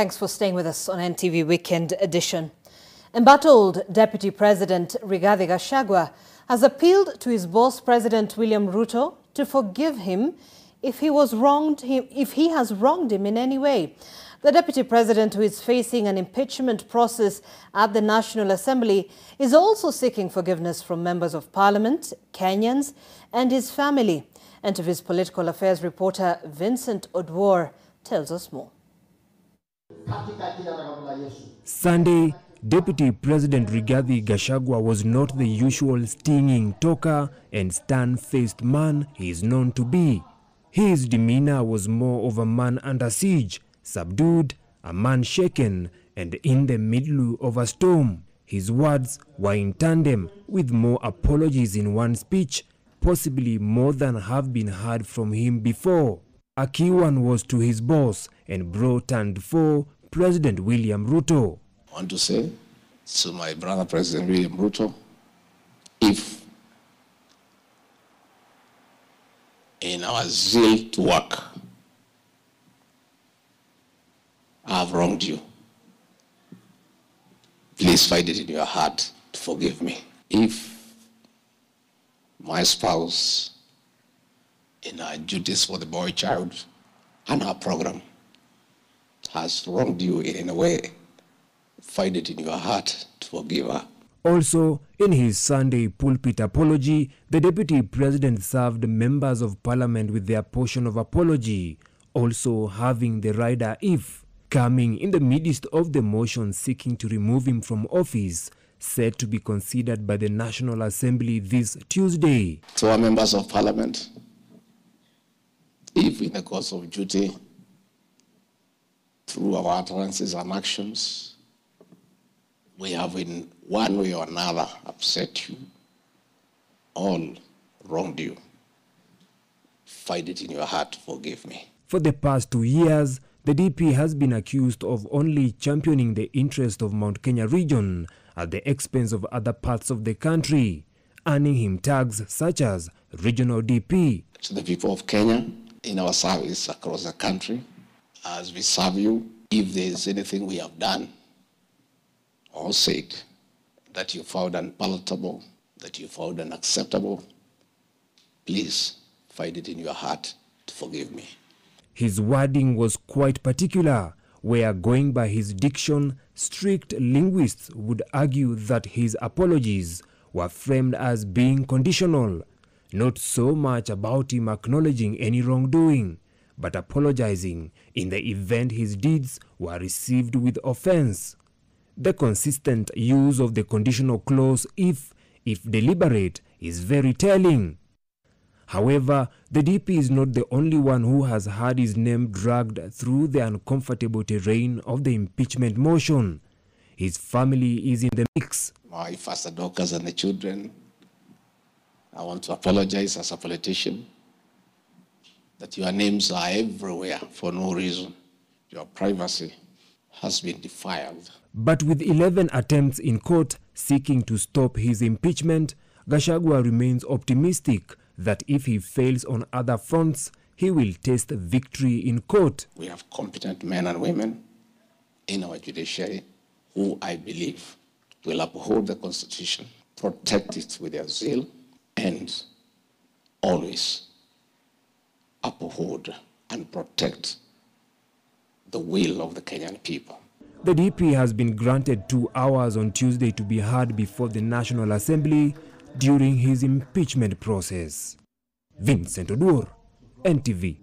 Thanks for staying with us on NTV Weekend Edition. Embattled Deputy President Rigathi Gachagua has appealed to his boss, President William Ruto, to forgive him if he has wronged him in any way. The Deputy President, who is facing an impeachment process at the National Assembly, is also seeking forgiveness from members of Parliament, Kenyans, and his family. NTV's political affairs reporter Vincent Odwor tells us more. Sunday, Deputy President Rigathi Gachagua was not the usual stinging talker and stern-faced man he is known to be. His demeanor was more of a man under siege, subdued, a man shaken, and in the middle of a storm. His words were in tandem with more apologies in one speech, possibly more than have been heard from him before. A key one was to his boss and bro-turned-foe, President William Ruto. I want to say to my brother, President William Ruto, if in our zeal to work, I have wronged you, please find it in your heart to forgive me. If my spouse, in our duties for the boy child and our program, has wronged you in any way, find it in your heart to forgive her. Also, in his Sunday pulpit apology, the Deputy President served members of Parliament with their portion of apology, also having the rider if, coming in the midst of the motion seeking to remove him from office, set to be considered by the National Assembly this Tuesday. To our members of Parliament, if in the course of duty, through our utterances and actions, we have in one way or another upset you, all wronged you, find it in your heart to forgive me. For the past 2 years, the DP has been accused of only championing the interest of Mount Kenya region at the expense of other parts of the country, earning him tags such as Regional DP. To the people of Kenya, in our service across the country, as we serve you, if there is anything we have done or said that you found unpalatable, that you found unacceptable, please find it in your heart to forgive me. His wording was quite particular, where, going by his diction, strict linguists would argue that his apologies were framed as being conditional, not so much about him acknowledging any wrongdoing, but apologizing in the event his deeds were received with offense. The consistent use of the conditional clause if deliberate is very telling. However, the DP is not the only one who has had his name dragged through the uncomfortable terrain of the impeachment motion. His family is in the mix. My foster daughters and the children, I want to apologize as a politician that your names are everywhere for no reason. Your privacy has been defiled. But with 11 attempts in court seeking to stop his impeachment, Gachagua remains optimistic that if he fails on other fronts, he will taste victory in court. We have competent men and women in our judiciary who I believe will uphold the Constitution, protect it with their zeal, and always uphold and protect the will of the Kenyan people. The DP has been granted 2 hours on Tuesday to be heard before the National Assembly during his impeachment process. Vincent Odwor, NTV.